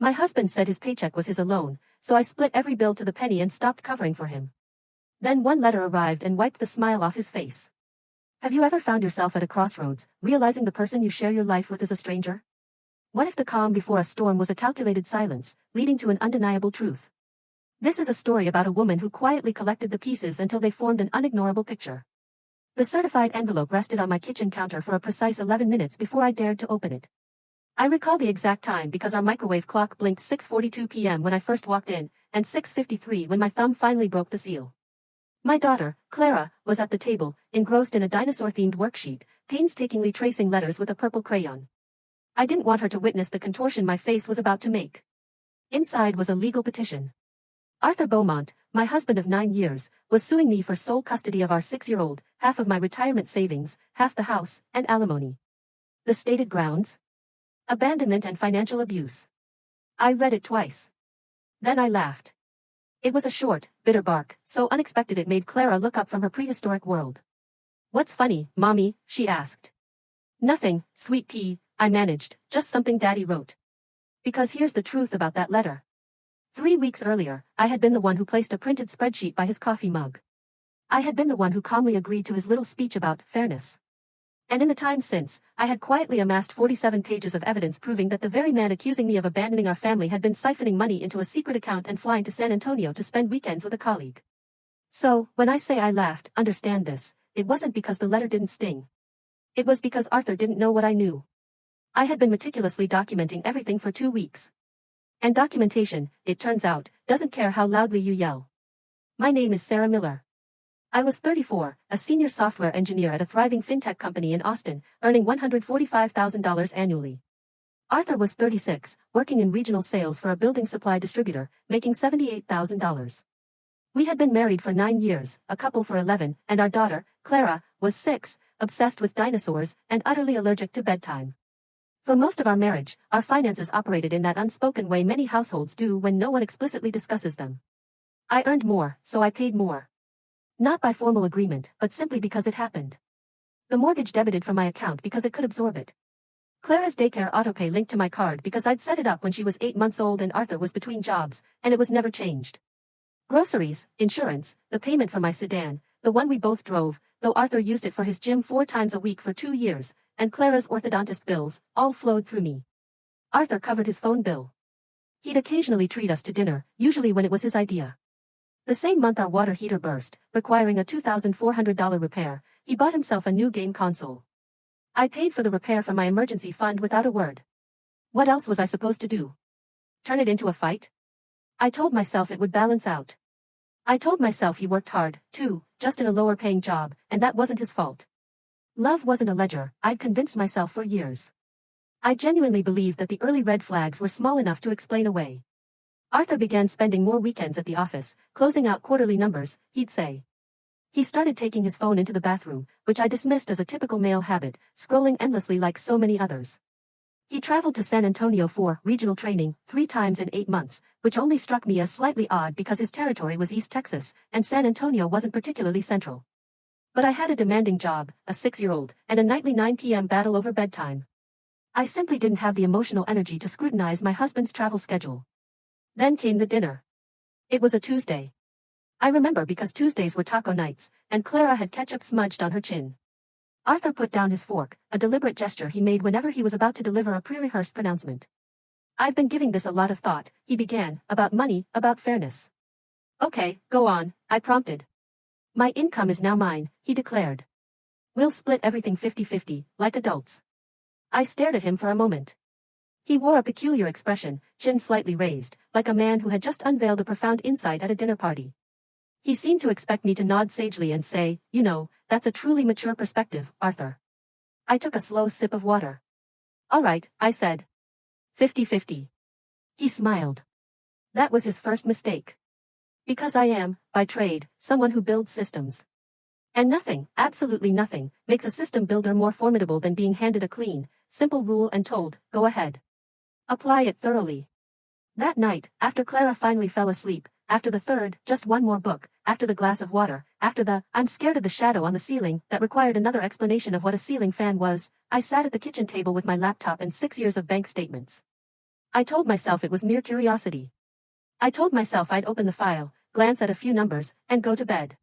My husband said his paycheck was his alone, so I split every bill to the penny and stopped covering for him. Then one letter arrived and wiped the smile off his face. Have you ever found yourself at a crossroads, realizing the person you share your life with is a stranger? What if the calm before a storm was a calculated silence, leading to an undeniable truth? This is a story about a woman who quietly collected the pieces until they formed an unignorable picture. The certified envelope rested on my kitchen counter for a precise 11 minutes before I dared to open it. I recall the exact time because our microwave clock blinked 6:42 p.m. when I first walked in, and 6:53 when my thumb finally broke the seal. My daughter, Clara, was at the table, engrossed in a dinosaur-themed worksheet, painstakingly tracing letters with a purple crayon. I didn't want her to witness the contortion my face was about to make. Inside was a legal petition. Arthur Beaumont, my husband of 9 years, was suing me for sole custody of our 6-year-old, half of my retirement savings, half the house, and alimony. The stated grounds? Abandonment and financial abuse. I read it twice. Then I laughed. It was a short, bitter bark, so unexpected it made Clara look up from her prehistoric world. What's funny, Mommy? She asked. Nothing, sweet pea, I managed, just something Daddy wrote. Because here's the truth about that letter. 3 weeks earlier, I had been the one who placed a printed spreadsheet by his coffee mug. I had been the one who calmly agreed to his little speech about fairness. And in the time since, I had quietly amassed 47 pages of evidence proving that the very man accusing me of abandoning our family had been siphoning money into a secret account and flying to San Antonio to spend weekends with a colleague. So, when I say I laughed, understand this, it wasn't because the letter didn't sting. It was because Arthur didn't know what I knew. I had been meticulously documenting everything for 2 weeks. And documentation, it turns out, doesn't care how loudly you yell. My name is Sarah Miller. I was 34, a senior software engineer at a thriving fintech company in Austin, earning $145,000 annually. Arthur was 36, working in regional sales for a building supply distributor, making $78,000. We had been married for 9 years, a couple for 11, and our daughter, Clara, was 6, obsessed with dinosaurs, and utterly allergic to bedtime. For most of our marriage, our finances operated in that unspoken way many households do when no one explicitly discusses them. I earned more, so I paid more. Not by formal agreement, but simply because it happened. The mortgage debited from my account because it could absorb it. Clara's daycare autopay linked to my card because I'd set it up when she was 8 months old and Arthur was between jobs, and it was never changed. Groceries, insurance, the payment for my sedan, the one we both drove, though Arthur used it for his gym 4 times a week for 2 years, and Clara's orthodontist bills, all flowed through me. Arthur covered his phone bill. He'd occasionally treat us to dinner, usually when it was his idea. The same month our water heater burst, requiring a $2,400 repair, he bought himself a new game console. I paid for the repair from my emergency fund without a word. What else was I supposed to do? Turn it into a fight? I told myself it would balance out. I told myself he worked hard, too, just in a lower-paying job, and that wasn't his fault. Love wasn't a ledger, I'd convinced myself for years. I genuinely believed that the early red flags were small enough to explain away. Arthur began spending more weekends at the office, closing out quarterly numbers, he'd say. He started taking his phone into the bathroom, which I dismissed as a typical male habit, scrolling endlessly like so many others. He traveled to San Antonio for regional training 3 times in 8 months, which only struck me as slightly odd because his territory was East Texas, and San Antonio wasn't particularly central. But I had a demanding job, a 6-year-old, and a nightly 9 p.m. battle over bedtime. I simply didn't have the emotional energy to scrutinize my husband's travel schedule. Then came the dinner. It was a Tuesday. I remember because Tuesdays were taco nights, and Clara had ketchup smudged on her chin. Arthur put down his fork, a deliberate gesture he made whenever he was about to deliver a pre-rehearsed pronouncement. I've been giving this a lot of thought, he began, about money, about fairness. Okay, go on, I prompted. My income is now mine, he declared. We'll split everything 50-50, like adults. I stared at him for a moment. He wore a peculiar expression, chin slightly raised, like a man who had just unveiled a profound insight at a dinner party. He seemed to expect me to nod sagely and say, you know, that's a truly mature perspective, Arthur. I took a slow sip of water. All right, I said. 50-50. He smiled. That was his first mistake. Because I am, by trade, someone who builds systems. And nothing, absolutely nothing, makes a system builder more formidable than being handed a clean, simple rule and told, go ahead. Apply it thoroughly. That night, after Clara finally fell asleep, after the third, just one more book, after the glass of water, after the, I'm scared of the shadow on the ceiling, that required another explanation of what a ceiling fan was, I sat at the kitchen table with my laptop and 6 years of bank statements. I told myself it was mere curiosity. I told myself I'd open the file, glance at a few numbers, and go to bed.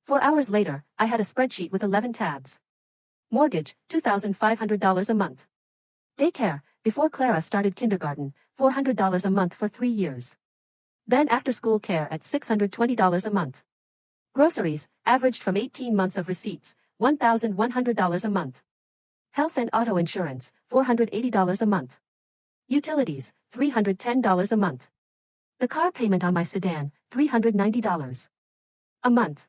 4 hours later, I had a spreadsheet with 11 tabs. Mortgage, $2,500 a month. Daycare, before Clara started kindergarten, $400 a month for 3 years. Then after-school care at $620 a month. Groceries, averaged from 18 months of receipts, $1,100 a month. Health and auto insurance, $480 a month. Utilities, $310 a month. The car payment on my sedan, $390 a month.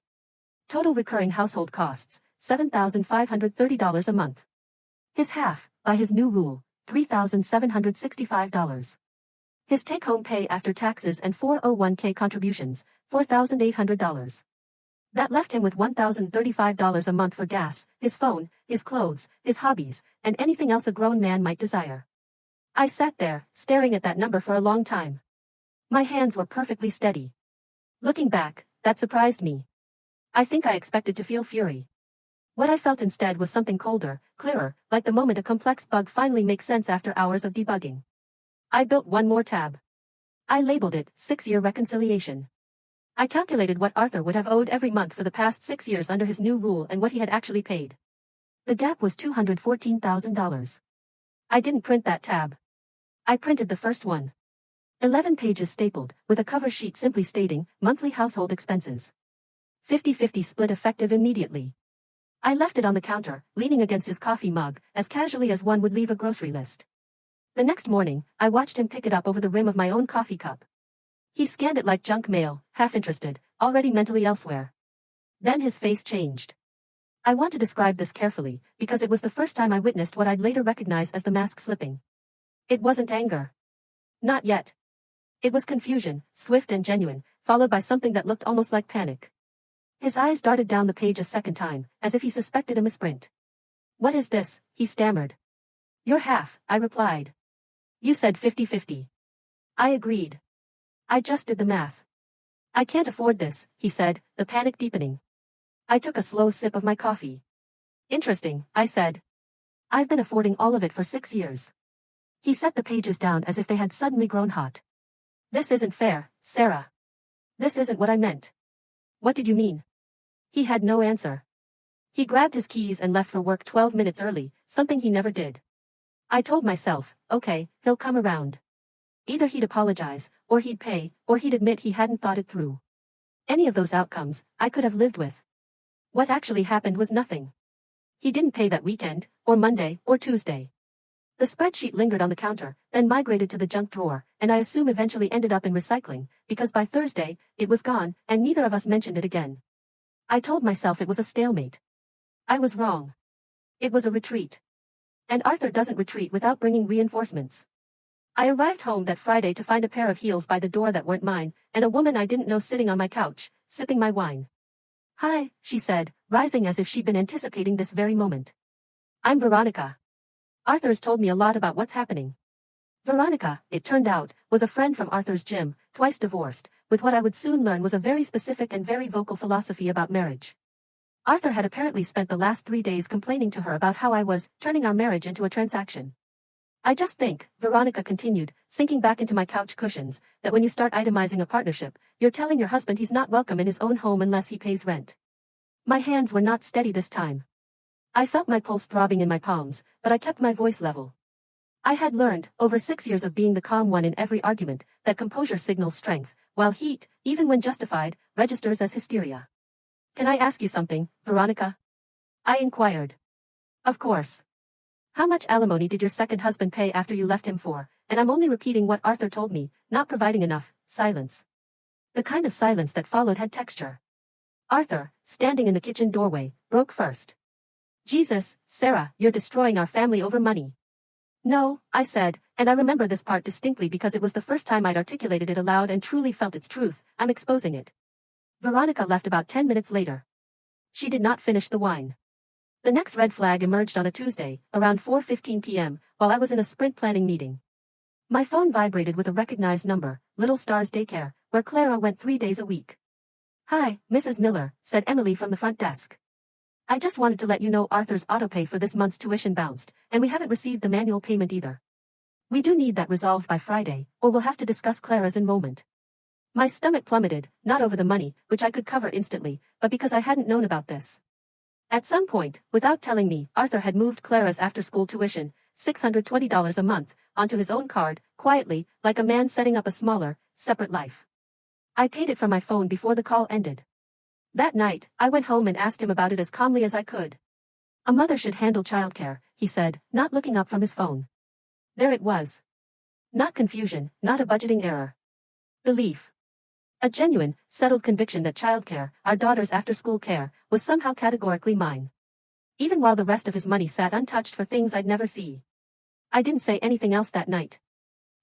Total recurring household costs, $7,530 a month. His half, by his new rule, $3,765. His take-home pay after taxes and 401k contributions, $4,800. That left him with $1,035 a month for gas, his phone, his clothes, his hobbies, and anything else a grown man might desire. I sat there, staring at that number for a long time. My hands were perfectly steady. Looking back, that surprised me. I think I expected to feel fury. What I felt instead was something colder, clearer, like the moment a complex bug finally makes sense after hours of debugging. I built one more tab. I labeled it 6-year reconciliation. I calculated what Arthur would have owed every month for the past 6 years under his new rule and what he had actually paid. The gap was $214,000. I didn't print that tab. I printed the first one. 11 pages stapled, with a cover sheet simply stating, monthly household expenses. 50-50 split effective immediately. I left it on the counter, leaning against his coffee mug, as casually as one would leave a grocery list. The next morning, I watched him pick it up over the rim of my own coffee cup. He scanned it like junk mail, half interested, already mentally elsewhere. Then his face changed. I want to describe this carefully, because it was the first time I witnessed what I'd later recognize as the mask slipping. It wasn't anger. Not yet. It was confusion, swift and genuine, followed by something that looked almost like panic. His eyes darted down the page a second time, as if he suspected a misprint. "What is this?" he stammered. "Your half," I replied. "You said 50-50. I agreed. "I just did the math." "I can't afford this," he said, the panic deepening. I took a slow sip of my coffee. "Interesting," I said. "I've been affording all of it for 6 years." He set the pages down as if they had suddenly grown hot. "This isn't fair, Sarah. This isn't what I meant." "What did you mean?" He had no answer. He grabbed his keys and left for work 12 minutes early, something he never did. I told myself, okay, he'll come around. Either he'd apologize, or he'd pay, or he'd admit he hadn't thought it through. Any of those outcomes, I could have lived with. What actually happened was nothing. He didn't pay that weekend, or Monday, or Tuesday. The spreadsheet lingered on the counter, then migrated to the junk drawer, and I assume eventually ended up in recycling, because by Thursday, it was gone, and neither of us mentioned it again. I told myself it was a stalemate. I was wrong. It was a retreat. And Arthur doesn't retreat without bringing reinforcements. I arrived home that Friday to find a pair of heels by the door that weren't mine, and a woman I didn't know sitting on my couch, sipping my wine. "Hi," she said, rising as if she'd been anticipating this very moment. "I'm Veronica. Arthur's told me a lot about what's happening." Veronica, it turned out, was a friend from Arthur's gym, twice divorced, with what I would soon learn was a very specific and very vocal philosophy about marriage. Arthur had apparently spent the last 3 days complaining to her about how I was turning our marriage into a transaction. "I just think," Veronica continued, sinking back into my couch cushions, "that when you start itemizing a partnership, you're telling your husband he's not welcome in his own home unless he pays rent." My hands were not steady this time. I felt my pulse throbbing in my palms, but I kept my voice level. I had learned, over 6 years of being the calm one in every argument, that composure signals strength, while heat, even when justified, registers as hysteria. "Can I ask you something, Veronica?" I inquired. "Of course. How much alimony did your second husband pay after you left him for?" And I'm only repeating what Arthur told me, not providing enough. Silence. The kind of silence that followed had texture. Arthur, standing in the kitchen doorway, broke first. "Jesus, Sarah, you're destroying our family over money." "No," I said, and I remember this part distinctly because it was the first time I'd articulated it aloud and truly felt its truth. "I'm exposing it." Veronica left about 10 minutes later. She did not finish the wine. The next red flag emerged on a Tuesday, around 4:15 p.m., while I was in a sprint planning meeting. My phone vibrated with a recognized number, Little Stars Daycare, where Clara went 3 days a week. "Hi, Mrs. Miller," said Emily from the front desk. "I just wanted to let you know Arthur's autopay for this month's tuition bounced, and we haven't received the manual payment either." We do need that resolved by Friday, or we'll have to discuss Clara's enrollment. My stomach plummeted, not over the money, which I could cover instantly, but because I hadn't known about this. At some point, without telling me, Arthur had moved Clara's after-school tuition, $620 a month, onto his own card, quietly, like a man setting up a smaller, separate life. I paid it from my phone before the call ended. That night, I went home and asked him about it as calmly as I could. A mother should handle childcare, he said, not looking up from his phone. There it was. Not confusion, not a budgeting error. Belief. A genuine, settled conviction that childcare, our daughter's after-school care, was somehow categorically mine. Even while the rest of his money sat untouched for things I'd never see. I didn't say anything else that night.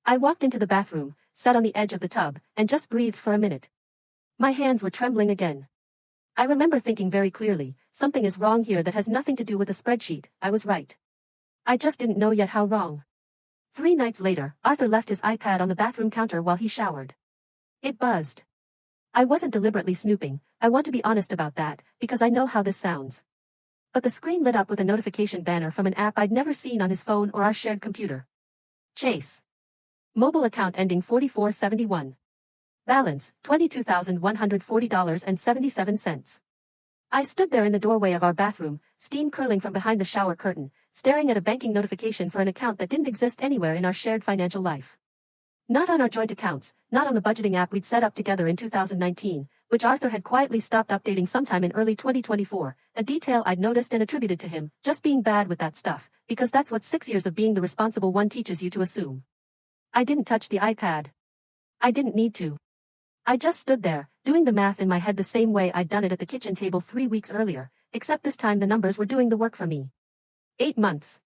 I walked into the bathroom, sat on the edge of the tub, and just breathed for a minute. My hands were trembling again. I remember thinking very clearly, something is wrong here that has nothing to do with the spreadsheet. I was right. I just didn't know yet how wrong. 3 nights later, Arthur left his iPad on the bathroom counter while he showered. It buzzed. I wasn't deliberately snooping, I want to be honest about that, because I know how this sounds. But the screen lit up with a notification banner from an app I'd never seen on his phone or our shared computer. Chase. Mobile account ending 4471. Balance, $22,140.77. I stood there in the doorway of our bathroom, steam curling from behind the shower curtain, staring at a banking notification for an account that didn't exist anywhere in our shared financial life. Not on our joint accounts, not on the budgeting app we'd set up together in 2019, which Arthur had quietly stopped updating sometime in early 2024, a detail I'd noticed and attributed to him, just being bad with that stuff, because that's what 6 years of being the responsible one teaches you to assume. I didn't touch the iPad. I didn't need to. I just stood there, doing the math in my head the same way I'd done it at the kitchen table 3 weeks earlier, except this time the numbers were doing the work for me. 8 months.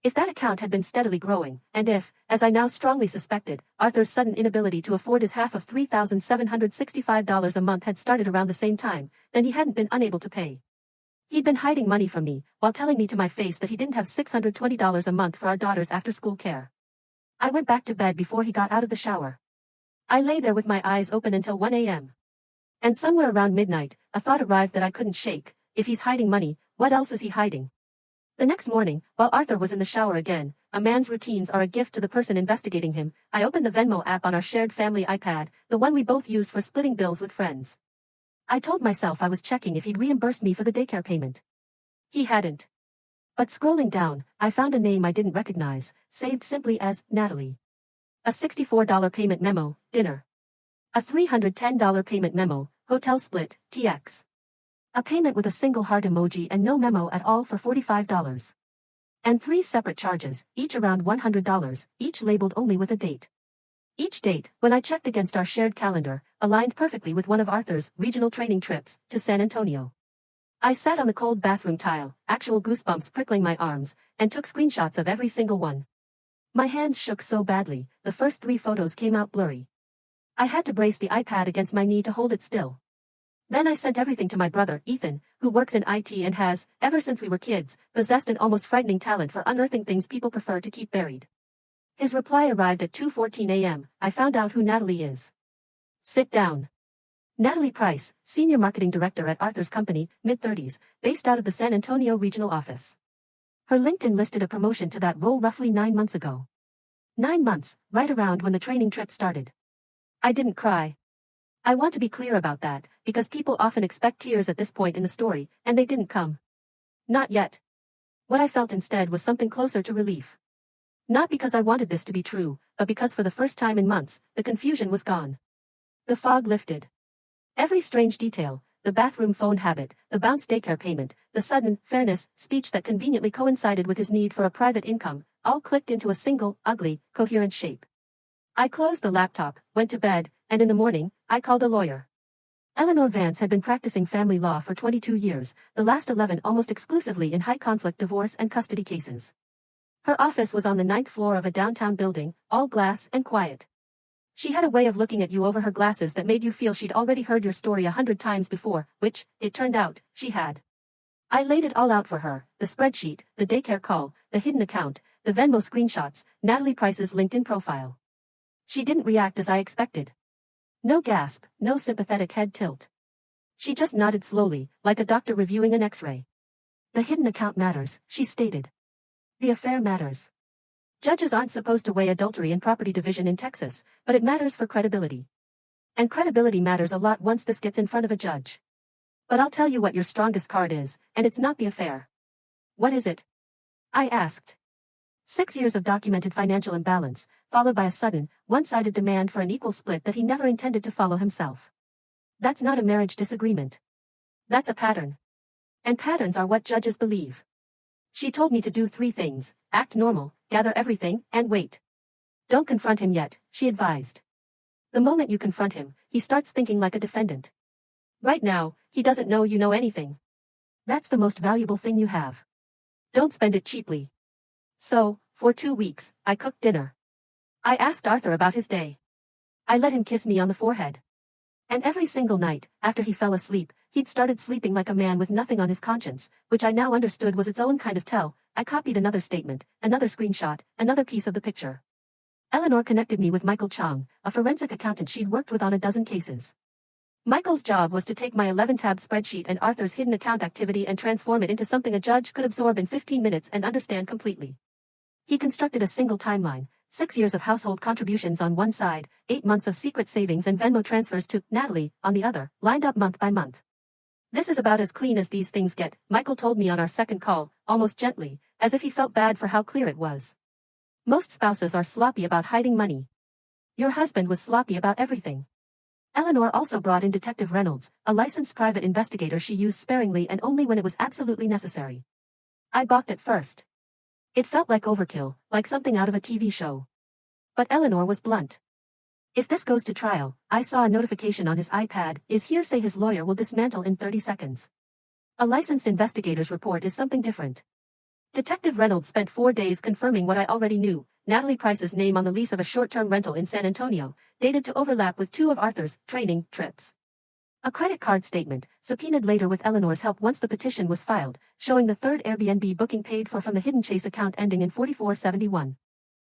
If that account had been steadily growing, and if, as I now strongly suspected, Arthur's sudden inability to afford his half of $3,765 a month had started around the same time, then he hadn't been unable to pay. He'd been hiding money from me, while telling me to my face that he didn't have $620 a month for our daughter's after-school care. I went back to bed before he got out of the shower. I lay there with my eyes open until 1 a.m. And somewhere around midnight, a thought arrived that I couldn't shake. If he's hiding money, what else is he hiding? The next morning, while Arthur was in the shower again, a man's routines are a gift to the person investigating him, I opened the Venmo app on our shared family iPad, the one we both used for splitting bills with friends. I told myself I was checking if he'd reimbursed me for the daycare payment. He hadn't. But scrolling down, I found a name I didn't recognize, saved simply as Natalie. A $64 payment memo, dinner. A $310 payment memo, hotel split, TX. A payment with a single heart emoji and no memo at all for $45. And 3 separate charges, each around $100, each labeled only with a date. Each date, when I checked against our shared calendar, aligned perfectly with one of Arthur's regional training trips to San Antonio. I sat on the cold bathroom tile, actual goosebumps prickling my arms, and took screenshots of every single one. My hands shook so badly, the first 3 photos came out blurry. I had to brace the iPad against my knee to hold it still. Then I sent everything to my brother, Ethan, who works in IT and has, ever since we were kids, possessed an almost frightening talent for unearthing things people prefer to keep buried. His reply arrived at 2:14 a.m. I found out who Natalie is. Sit down. Natalie Price, Senior Marketing Director at Arthur's company, mid-30s, based out of the San Antonio regional office. Her LinkedIn listed a promotion to that role roughly 9 months ago. 9 months, right around when the training trip started. I didn't cry. I want to be clear about that, because people often expect tears at this point in the story, and they didn't come. Not yet. What I felt instead was something closer to relief. Not because I wanted this to be true, but because for the first time in months, the confusion was gone. The fog lifted. Every strange detail, the bathroom phone habit, the bounce daycare payment, the sudden fairness speech that conveniently coincided with his need for a private income, all clicked into a single, ugly, coherent shape. I closed the laptop, went to bed, and in the morning, I called a lawyer. Eleanor Vance had been practicing family law for 22 years, the last 11 almost exclusively in high-conflict divorce and custody cases. Her office was on the 9th floor of a downtown building, all glass and quiet. She had a way of looking at you over her glasses that made you feel she'd already heard your story 100 times before, which, it turned out, she had. I laid it all out for her, the spreadsheet, the daycare call, the hidden account, the Venmo screenshots, Natalie Price's LinkedIn profile. She didn't react as I expected. No gasp, no sympathetic head tilt. She just nodded slowly, like a doctor reviewing an X-ray. The hidden account matters, she stated. The affair matters. Judges aren't supposed to weigh adultery and property division in Texas, but it matters for credibility. And credibility matters a lot once this gets in front of a judge. But I'll tell you what your strongest card is, and it's not the affair. What is it? I asked. 6 years of documented financial imbalance, followed by a sudden, one-sided demand for an equal split that he never intended to follow himself. That's not a marriage disagreement. That's a pattern. And patterns are what judges believe. She told me to do 3 things: act normal, gather everything, and wait. Don't confront him yet, she advised. The moment you confront him, he starts thinking like a defendant. Right now, he doesn't know you know anything. That's the most valuable thing you have. Don't spend it cheaply. So, for 2 weeks, I cooked dinner. I asked Arthur about his day. I let him kiss me on the forehead. And every single night, after he fell asleep, he'd started sleeping like a man with nothing on his conscience, which I now understood was its own kind of tell. I copied another statement, another screenshot, another piece of the picture. Eleanor connected me with Michael Chong, a forensic accountant she'd worked with on a dozen cases. Michael's job was to take my 11-tab spreadsheet and Arthur's hidden account activity and transform it into something a judge could absorb in 15 minutes and understand completely. He constructed a single timeline: 6 years of household contributions on one side, 8 months of secret savings and Venmo transfers to Natalie on the other, lined up month by month. This is about as clean as these things get, Michael told me on our second call, almost gently, as if he felt bad for how clear it was. Most spouses are sloppy about hiding money. Your husband was sloppy about everything. Eleanor also brought in Detective Reynolds, a licensed private investigator she used sparingly and only when it was absolutely necessary. I balked at first. It felt like overkill, like something out of a TV show. But Eleanor was blunt. If this goes to trial, I saw a notification on his iPad, is hearsay his lawyer will dismantle in 30 seconds. A licensed investigator's report is something different. Detective Reynolds spent 4 days confirming what I already knew: Natalie Price's name on the lease of a short-term rental in San Antonio, dated to overlap with 2 of Arthur's training trips. A credit card statement, subpoenaed later with Eleanor's help once the petition was filed, showing the 3rd Airbnb booking paid for from the hidden Chase account ending in 4471.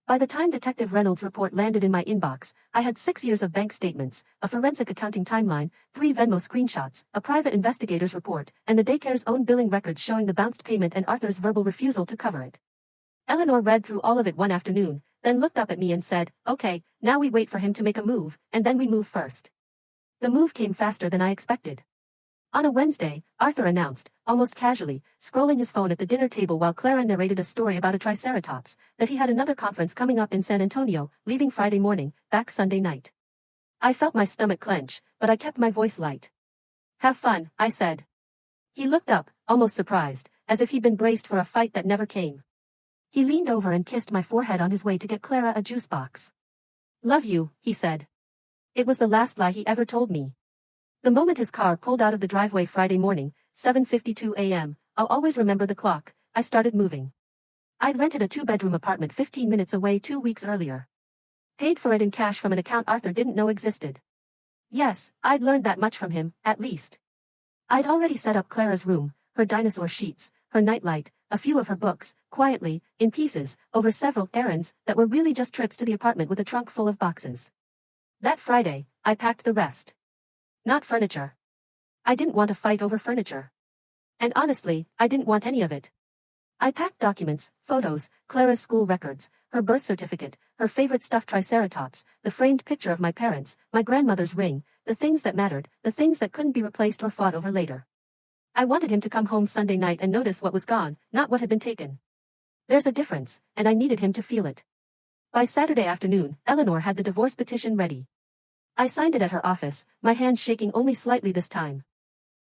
By the time Detective Reynolds' report landed in my inbox, I had 6 years of bank statements, a forensic accounting timeline, 3 Venmo screenshots, a private investigator's report, and the daycare's own billing records showing the bounced payment and Arthur's verbal refusal to cover it. Eleanor read through all of it one afternoon, then looked up at me and said, "Okay, now we wait for him to make a move, and then we move first." The move came faster than I expected. On a Wednesday, Arthur announced, almost casually, scrolling his phone at the dinner table while Clara narrated a story about a triceratops, that he had another conference coming up in San Antonio, leaving Friday morning, back Sunday night. I felt my stomach clench, but I kept my voice light. "Have fun," I said. He looked up, almost surprised, as if he'd been braced for a fight that never came. He leaned over and kissed my forehead on his way to get Clara a juice box. "Love you," he said. It was the last lie he ever told me. The moment his car pulled out of the driveway Friday morning, 7:52 a.m., I'll always remember the clock, I started moving. I'd rented a 2-bedroom apartment 15 minutes away 2 weeks earlier. Paid for it in cash from an account Arthur didn't know existed. Yes, I'd learned that much from him, at least. I'd already set up Clara's room, her dinosaur sheets, her nightlight, a few of her books, quietly, in pieces, over several errands that were really just trips to the apartment with a trunk full of boxes. That Friday, I packed the rest. Not furniture. I didn't want to fight over furniture. And honestly, I didn't want any of it. I packed documents, photos, Clara's school records, her birth certificate, her favorite stuffed triceratops, the framed picture of my parents, my grandmother's ring, the things that mattered, the things that couldn't be replaced or fought over later. I wanted him to come home Sunday night and notice what was gone, not what had been taken. There's a difference, and I needed him to feel it. By Saturday afternoon, Eleanor had the divorce petition ready. I signed it at her office, my hand shaking only slightly this time.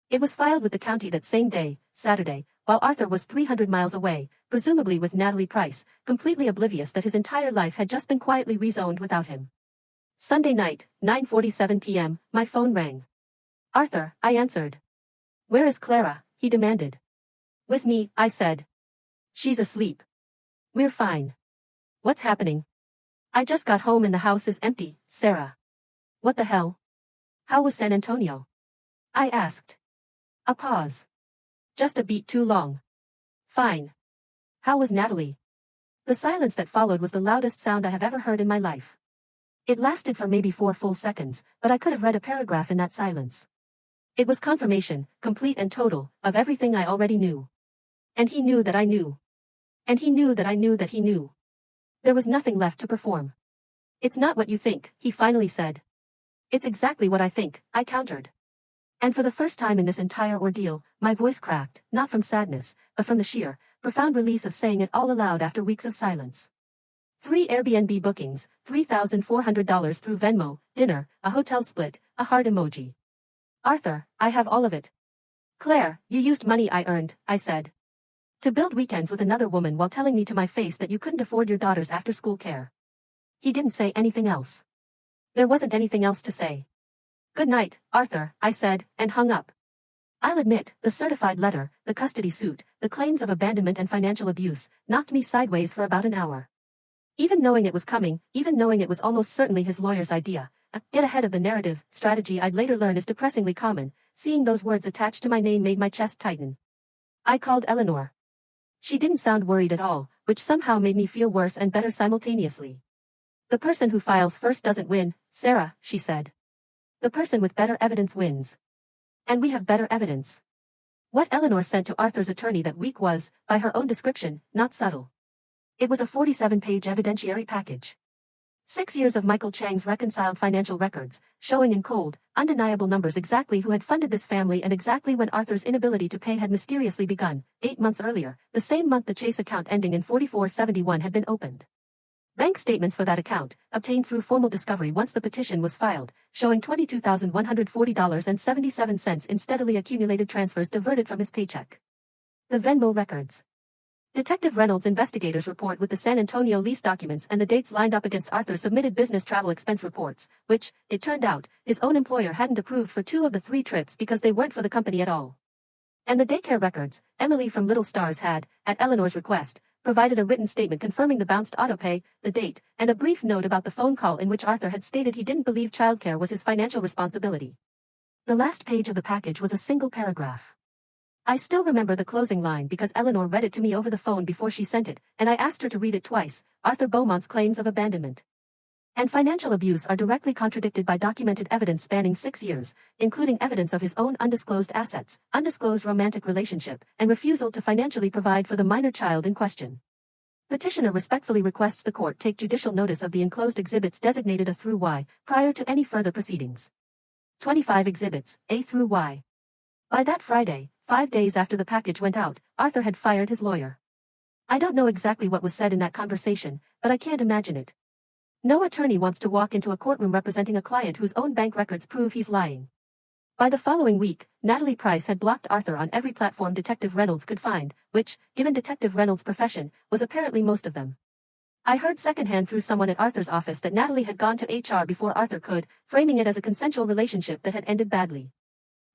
It was filed with the county that same day, Saturday, while Arthur was 300 miles away, presumably with Natalie Price, completely oblivious that his entire life had just been quietly rezoned without him. Sunday night, 9:47 p.m., my phone rang. "Arthur," I answered. "Where is Clara?" he demanded. "With me," I said. "She's asleep. We're fine." "What's happening?" "I just got home and the house is empty, Sarah." "What the hell? How was San Antonio?" I asked. A pause. Just a beat too long. "Fine. How was Natalie?" The silence that followed was the loudest sound I have ever heard in my life. It lasted for maybe 4 full seconds, but I could have read a paragraph in that silence. It was confirmation, complete and total, of everything I already knew. And he knew that I knew. And he knew that I knew that he knew. There was nothing left to perform. It's not what you think, he finally said. It's exactly what I think, I countered. And for the first time in this entire ordeal, my voice cracked, not from sadness, but from the sheer, profound release of saying it all aloud after weeks of silence. 3 Airbnb bookings, $3,400 through Venmo, dinner, a hotel split, a heart emoji. Arthur, I have all of it. Claire, you used money I earned, I said. To build weekends with another woman while telling me to my face that you couldn't afford your daughter's after-school care. He didn't say anything else. There wasn't anything else to say. Good night, Arthur, I said, and hung up. I'll admit, the certified letter, the custody suit, the claims of abandonment and financial abuse, knocked me sideways for about an hour. Even knowing it was coming, even knowing it was almost certainly his lawyer's idea, a get ahead of the narrative strategy I'd later learn is depressingly common, seeing those words attached to my name made my chest tighten. I called Eleanor. She didn't sound worried at all, which somehow made me feel worse and better simultaneously. The person who files first doesn't win, Sarah, she said. The person with better evidence wins. And we have better evidence. What Eleanor sent to Arthur's attorney that week was, by her own description, not subtle. It was a 47-page evidentiary package. 6 years of Michael Chang's reconciled financial records, showing in cold, undeniable numbers exactly who had funded this family and exactly when Arthur's inability to pay had mysteriously begun, 8 months earlier, the same month the Chase account ending in 4471 had been opened. Bank statements for that account, obtained through formal discovery once the petition was filed, showing $22,140.77 in steadily accumulated transfers diverted from his paycheck. The Venmo records. Detective Reynolds' investigators report with the San Antonio lease documents and the dates lined up against Arthur's submitted business travel expense reports, which, it turned out, his own employer hadn't approved for 2 of the 3 trips because they weren't for the company at all. And the daycare records, Emily from Little Stars had, at Eleanor's request, provided a written statement confirming the bounced autopay, the date, and a brief note about the phone call in which Arthur had stated he didn't believe childcare was his financial responsibility. The last page of the package was a single paragraph. I still remember the closing line because Eleanor read it to me over the phone before she sent it, and I asked her to read it twice. Arthur Beaumont's claims of abandonment and financial abuse are directly contradicted by documented evidence spanning 6 years, including evidence of his own undisclosed assets, undisclosed romantic relationship, and refusal to financially provide for the minor child in question. Petitioner respectfully requests the court take judicial notice of the enclosed exhibits designated A through Y, prior to any further proceedings. 25 exhibits, A through Y. By that Friday, 5 days after the package went out, Arthur had fired his lawyer. I don't know exactly what was said in that conversation, but I can't imagine it. No attorney wants to walk into a courtroom representing a client whose own bank records prove he's lying. By the following week, Natalie Price had blocked Arthur on every platform Detective Reynolds could find, which, given Detective Reynolds' profession, was apparently most of them. I heard secondhand through someone at Arthur's office that Natalie had gone to HR before Arthur could, framing it as a consensual relationship that had ended badly.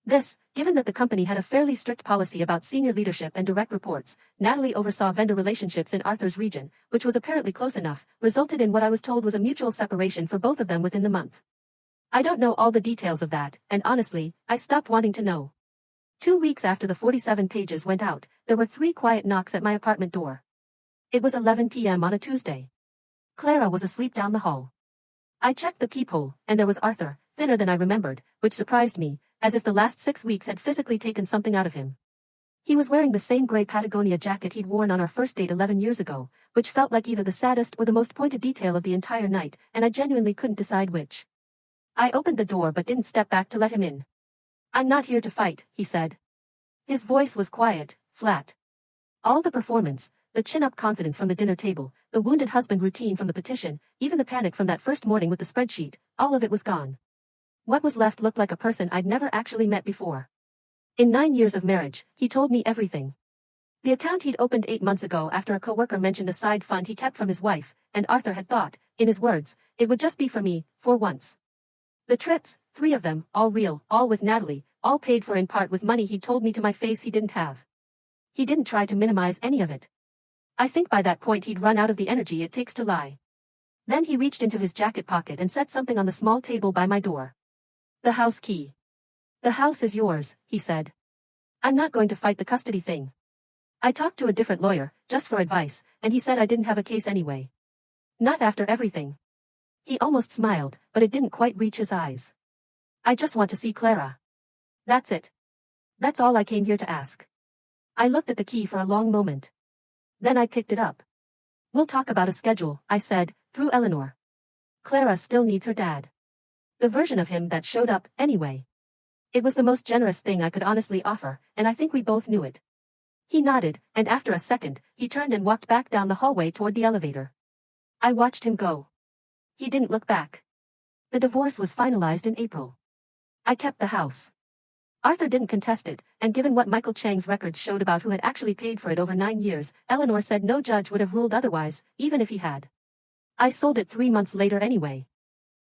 This, given that the company had a fairly strict policy about senior leadership and direct reports, Natalie oversaw vendor relationships in Arthur's region, which was apparently close enough, resulted in what I was told was a mutual separation for both of them within the month. I don't know all the details of that, and honestly, I stopped wanting to know. 2 weeks after the 47 pages went out, there were 3 quiet knocks at my apartment door. It was 11 p.m. on a Tuesday. Clara was asleep down the hall. I checked the peephole, and there was Arthur, thinner than I remembered, which surprised me, as if the last 6 weeks had physically taken something out of him. He was wearing the same gray Patagonia jacket he'd worn on our first date 11 years ago, which felt like either the saddest or the most pointed detail of the entire night, and I genuinely couldn't decide which. I opened the door but didn't step back to let him in. "I'm not here to fight," he said. His voice was quiet, flat. All the performance, the chin-up confidence from the dinner table, the wounded husband routine from the petition, even the panic from that first morning with the spreadsheet, all of it was gone. What was left looked like a person I'd never actually met before. In 9 years of marriage, he told me everything. The account he'd opened 8 months ago after a coworker mentioned a side fund he kept from his wife, and Arthur had thought, in his words, it would just be for me, for once. The trips, 3 of them, all real, all with Natalie, all paid for in part with money he'd told me to my face he didn't have. He didn't try to minimize any of it. I think by that point he'd run out of the energy it takes to lie. Then he reached into his jacket pocket and set something on the small table by my door. The house key. "The house is yours," he said. "I'm not going to fight the custody thing. I talked to a different lawyer, just for advice, and he said I didn't have a case anyway. Not after everything." He almost smiled, but it didn't quite reach his eyes. "I just want to see Clara. That's it. That's all I came here to ask." I looked at the key for a long moment. Then I picked it up. We'll talk about a schedule, I said, through Eleanor. Clara still needs her dad. The version of him that showed up, anyway. It was the most generous thing I could honestly offer, and I think we both knew it. He nodded, and after a second, he turned and walked back down the hallway toward the elevator. I watched him go. He didn't look back. The divorce was finalized in April. I kept the house. Arthur didn't contest it, and given what Michael Chang's records showed about who had actually paid for it over 9 years, Eleanor said no judge would have ruled otherwise, even if he had. I sold it 3 months later anyway.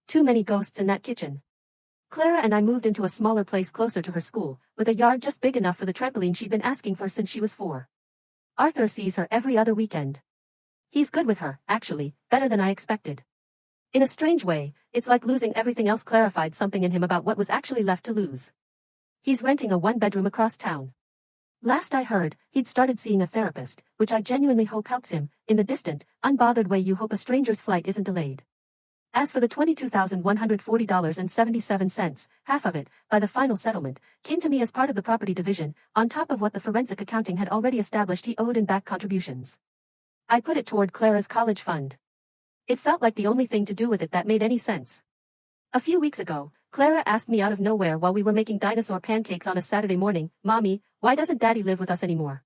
Too many ghosts in that kitchen. Clara and I moved into a smaller place closer to her school, with a yard just big enough for the trampoline she'd been asking for since she was 4. Arthur sees her every other weekend. He's good with her, actually, better than I expected. In a strange way, it's like losing everything else clarified something in him about what was actually left to lose. He's renting a 1-bedroom across town. Last I heard, he'd started seeing a therapist, which I genuinely hope helps him, in the distant, unbothered way you hope a stranger's flight isn't delayed. As for the $22,140.77, half of it, by the final settlement, came to me as part of the property division, on top of what the forensic accounting had already established he owed in back contributions. I put it toward Clara's college fund. It felt like the only thing to do with it that made any sense. A few weeks ago, Clara asked me out of nowhere while we were making dinosaur pancakes on a Saturday morning, "Mommy, why doesn't Daddy live with us anymore?"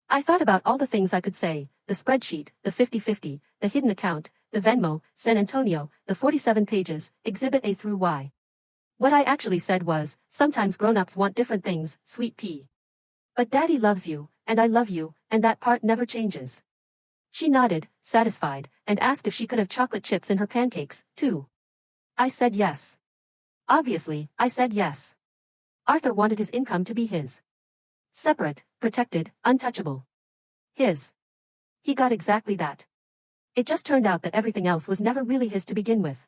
I thought about all the things I could say, the spreadsheet, the 50-50, the hidden account, the Venmo, San Antonio, the 47 pages, Exhibit A through Y. What I actually said was, sometimes grown-ups want different things, sweet pea. But Daddy loves you, and I love you, and that part never changes. She nodded, satisfied, and asked if she could have chocolate chips in her pancakes, too. I said yes. Obviously, I said yes. Arthur wanted his income to be his. Separate, protected, untouchable. His. He got exactly that. It just turned out that everything else was never really his to begin with.